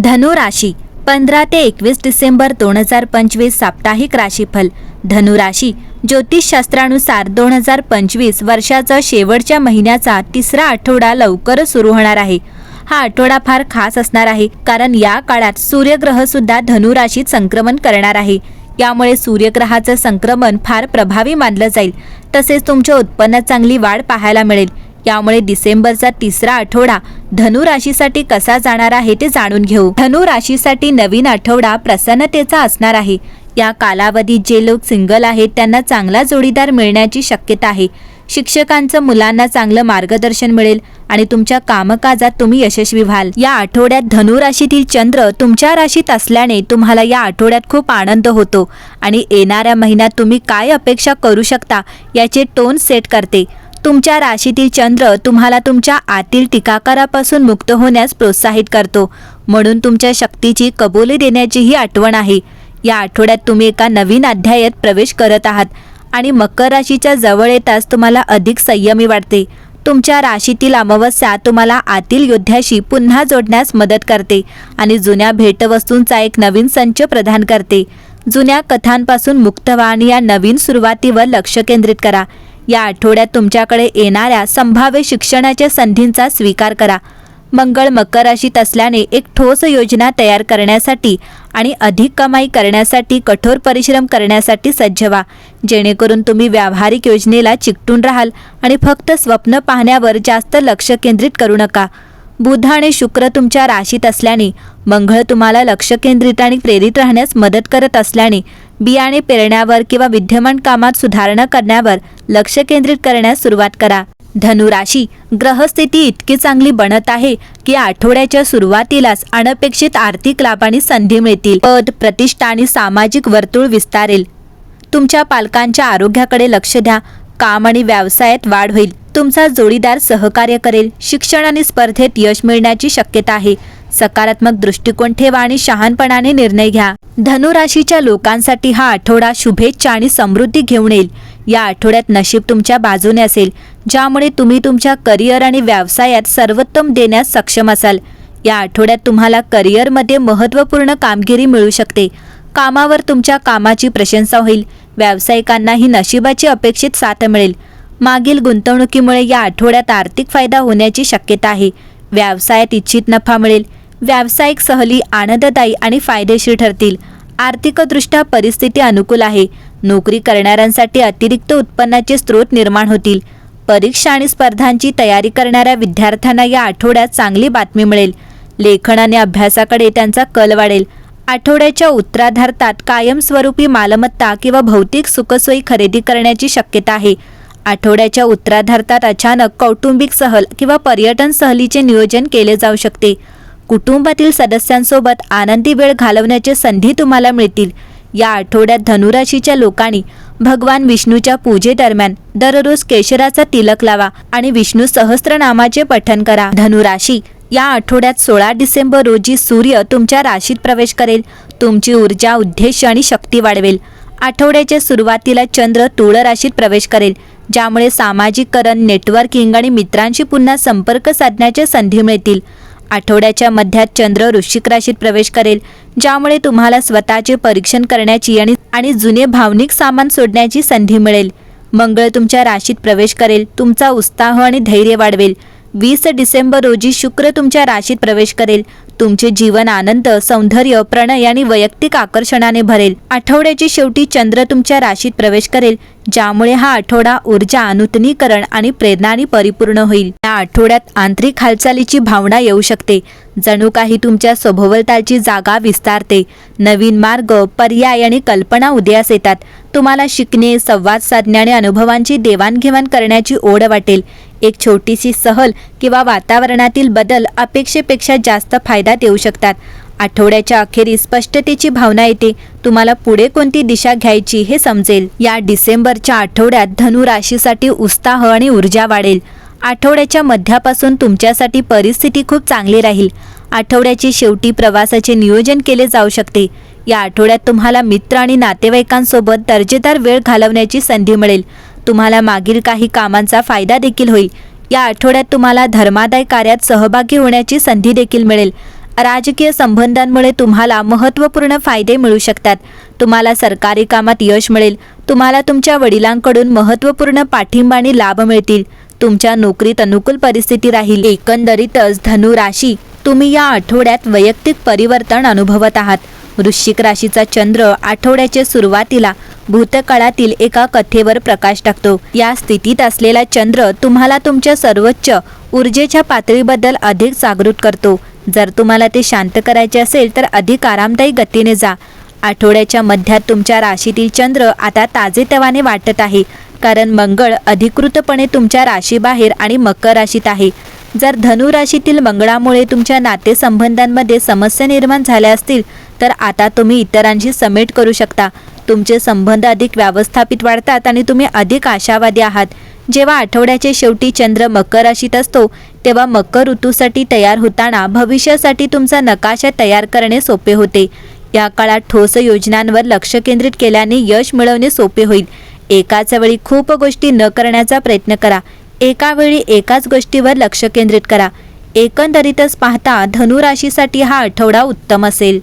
धनु राशी 15 ते 21 डिसेंबर 2025 साप्ताहिक राशीफल। धनु राशी ज्योतिषशास्त्रानुसार 2025 वर्षाचा शेवटच्या महिन्याचा तिसरा आठवडा लवकरच सुरू होणार आहे। हा आठवडा फार खास असणार आहे कारण या काळात सूर्यग्रह सुद्धा धनु राशीत संक्रमण करणार आहे। यामुळे सूर्यग्रहाचं संक्रमण फार प्रभावी मानलं जाईल। तसेच तुमच्या उत्पन्नात चांगली वाढ पाहायला मिळेल। यामुळे डिसेंबरचा तिसरा आठवडा धनु राशीसाठी कसा जाणार आहे ते जाणून घेऊ। धनु राशीसाठी नवीन आठवडा प्रसन्नतेचा असणार आहे। या कालावधीत जे लोक सिंगल आहेत त्यांना चांगला जोडीदार मिळण्याची शक्यता आहे। शिक्षकांचं मुलांना चांगलं मार्गदर्शन मिळेल आणि तुमच्या कामकाजात तुम्ही यशस्वी व्हाल। या आठवड्यात धनु राशीतील चंद्र तुमच्या राशीत असल्याने तुम्हाला या आठवड्यात खूप आनंद होतो आणि येणाऱ्या महिन्यात तुम्ही काय अपेक्षा करू शकता याचे टोन सेट करते। तुमच्या राशीतील चंद्र तुम्हाला तुमच्या आतील टीकाकारापासून मुक्त होण्यास प्रोत्साहित करतो, म्हणून तुमच्या शक्तीची कबुली देण्याची ही आठवण आहे। या आठवड्यात तुम्ही एका नवीन अध्यायात प्रवेश करत आहात आणि मकर राशीच्या जवळ येताच तुम्हाला अधिक संयमी वाटते। तुमच्या राशीतील अमावस्या तुम्हाला आतील योद्ध्याशी पुन्हा जोडण्यास मदत करते आणि जुन्या भेटवस्तूंचा एक नवीन संच प्रदान करते। जुन्या कथांपासून मुक्त व्हा आणि या नवीन सुरुवातीवर लक्ष केंद्रित करा। या आठवड्यात तुमच्याकडे येणाऱ्या संभाव्य शिक्षणाच्या संधींचा स्वीकार करा। मंगळ मकर राशीत असल्याने एक ठोस योजना तयार करण्यासाठी आणि अधिक कमाई करण्यासाठी कठोर परिश्रम करण्यासाठी सज्ज व्हा, जेणेकरून तुम्ही व्यावहारिक योजनेला चिकटून राहाल आणि फक्त स्वप्न पाहण्यावर जास्त लक्ष केंद्रित करू नका। बुध आणि शुक्र तुमच्या राशीत असल्याने मंगळ तुम्हाला लक्ष केंद्रित आणि प्रेरित राहण्यास मदत करत असल्याने बियाणे पेरण्यावर किंवा विद्यमान कामात सुधारणा करण्यावर लक्ष केंद्रित करण्यास सुरुवात करा। धनु राशी ग्रहस्थिती इतकी चांगली बनत आहे की आठवड्याच्या सुरुवातीलाच अनपेक्षित आर्थिक लाभांनी संधी मिळतील। पद, प्रतिष्ठा आणि सामाजिक वर्तुळ विस्तारेल। तुमच्या पालकांच्या आरोग्याकडे लक्ष द्या। काम आणि व्यवसायात वाढ होईल। तुमचा जोडीदार सहकार्य करेल। शिक्षण आणि स्पर्धेत यश मिळण्याची शक्यता आहे। सकारात्मक दृष्टिकोन ठेवा आणि शहाणपणाने निर्णय घ्या। धनु राशीच्या लोकांसाठी हा आठवडा शुभेच्छा आणि समृद्धी घेऊन येईल। या आठवड्यात नशीब तुमच्या बाजूने असेल, ज्यामुळे तुम्ही तुमच्या करिअर आणि व्यवसायात सर्वोत्तम देण्यास सक्षम असाल। या आठवड्यात तुम्हाला करिअरमध्ये महत्त्वपूर्ण कामगिरी मिळू शकते। कामावर तुमच्या कामाची प्रशंसा होईल। व्यावसायिकांनाही नशिबाची अपेक्षित साथ मिळेल। मागील गुंतवणुकीमुळे या आठवड्यात आर्थिक फायदा होण्याची शक्यता आहे। व्यवसायात इच्छित नफा मिळेल। व्यावसायिक सहली आनंददायी आणि फायदेशीर ठरतील। आर्थिकदृष्ट्या परिस्थिती अनुकूल आहे। नोकरी करणाऱ्यांसाठी अतिरिक्त उत्पन्नाचे स्रोत निर्माण होतील। परीक्षा आणि स्पर्धांची तयारी करणाऱ्या विद्यार्थ्यांना या आठवड्यात चांगली बातमी मिळेल। लेखन आणि अभ्यासाकडे त्यांचा कल वाढेल। आठवड्याच्या उत्तरार्धात कायमस्वरूपी मालमत्ता किंवा भौतिक सुखसोयी खरेदी करण्याची शक्यता आहे। आठवड्याच्या उत्तरार्धात अचानक कौटुंबिक सहल किंवा पर्यटन सहलीचे नियोजन केले जाऊ शकते। कुटुंबातील सदस्यांसोबत आनंदी वेळ घालवण्याची संधी तुम्हाला मिळतील। या आठवड्यात धनुराशीच्या लोकांनी भगवान विष्णूच्या पूजेदरम्यान दररोज केशराचा तिलक लावा आणि विष्णू सहस्त्रनामाचे पठण करा। धनुराशी या आठवड्यात 16 डिसेंबर रोजी सूर्य तुमच्या राशीत प्रवेश करेल। तुमची ऊर्जा, उद्देश आणि शक्ती वाढवेल। आठवड्याच्या सुरुवातीला चंद्र तुळ राशीत प्रवेश करेल, ज्यामुळे सामाजिकरण, नेटवर्किंग आणि मित्रांशी पुन्हा संपर्क साधण्याच्या संधी मिळतील। आठवड्याच्या मध्यात चंद्र वृश्चिक राशीत प्रवेश करेल, ज्यामुळे तुम्हाला स्वतःचे परीक्षण करण्याची आणि जुने भावनिक सामान सोडण्याची संधी मिळेल। मंगळ तुमच्या राशीत प्रवेश करेल। तुमचा उत्साह आणि धैर्य वाढवेल। 20 डिसेंबर रोजी शुक्र तुमच्या राशीत प्रवेश करेल। तुमचे जीवन आनंद, सौंदर्य, प्रणय आणि वैयक्तिक आकर्षणाने भरेल। आठवड्याच्या शेवटी चंद्र तुमच्या राशीत प्रवेश करेल, ज्यामुळे हा आठवडा ऊर्जा, नूतनीकरण आणि प्रेरणाने परिपूर्ण होईल। या आठवड्यात आंतरिक हालचालीची भावना येऊ शकते, जणू काही तुमच्या सभोवतालची जागा विस्तारते। नवीन मार्ग, पर्याय आणि कल्पना उदयास येतात। तुम्हाला शिकणे, संवाद साधणे आणि अनुभवांची देवाणघेवाण करण्याची ओढ वाटेल। एक छोटीशी सहल किंवा वातावरणातील बदल अपेक्षेपेक्षा जास्त फायदा देऊ शकतात। आठवड्याच्या अखेरीस स्पष्टतेची भावना येते। तुम्हाला पुढे कोणती दिशा घ्यायची हे समजेल। या डिसेंबरच्या आठवड्यात धनु राशीसाठी उत्साह आणि ऊर्जा वाढेल। आठवड्याच्या मध्यापासून तुमच्यासाठी परिस्थिती खूप चांगली राहील। आठवड्याच्या शेवटी प्रवासाचे नियोजन केले जाऊ शकते। या आठवड्यात तुम्हाला मित्र आणि नातेवाईकांसोबत दर्जेदार वेळ घालवण्याची संधी मिळेल। तुम्हाला मागील काही कामांचा फायदा देखील होईल। या आठवड्यात तुम्हाला धर्मादाय कार्यात सहभागी होण्याची संधी देखील मिळेल। राजकीय संबंधांमुळे तुम्हाला महत्त्वपूर्ण फायदे मिळू शकतात. तुम्हाला सरकारी कामात यश मिळेल. तुम्हाला तुमच्या वडिलांकडून महत्त्वपूर्ण पाठिंबा आणि लाभ मिळतील. तुमच्या नोकरीत अनुकूल परिस्थिती राहील. एकंदरीतच धनु राशी, तुम्ही या आठवड्यात वैयक्तिक परिवर्तन अनुभवत आहात. वृश्चिक राशीचा चंद्र आठवड्याच्या सुरुवातीला भूतकाळातील एका कथेवर प्रकाश टाकतो. या स्थितीत असलेला चंद्र तुम्हाला तुमच्या सर्वोच्च ऊर्जेच्या पातळीबद्दल अधिक जागृत करतो. जर तुम्हाला ते शांत करायचे असेल तर अधिक आरामदायी गतीने जा. आठवड्याच्या मध्यात तुमच्या राशीतील चंद्र आता ताजेतवाने वाटत आहे, कारण मंगळ अधिकृतपणे तुमच्या राशीबाहेर आणि मकर राशीत आहे. जर धनु राशीतील मंगळामुळे तुमच्या नातेसंबंधांमध्ये समस्या निर्माण झाल्या असतील तर आता तुम्ही इतरांशी समेट करू शकता. तुमचे संबंध अधिक व्यवस्थापित वाढतात आणि तुम्ही अधिक आशावादी आहात. जेव्हा आठवड्याच्या शेवटी चंद्र मकर राशीत असतो तेव्हा मकर ऋतूसाठी तयार होताना भविष्यासाठी तुमचा नकाशा तयार करणे सोपे होते. या काळात ठोस योजनांवर लक्ष केंद्रित केल्याने यश मिळवणे सोपे होईल. एकाच वेळी खूप गोष्टी न करण्याचा प्रयत्न करा. एका वेळी एकाच गोष्टीवर लक्ष केंद्रित करा. एकंदरीतच पाहता धनु राशीसाठी हा आठवडा उत्तम असेल.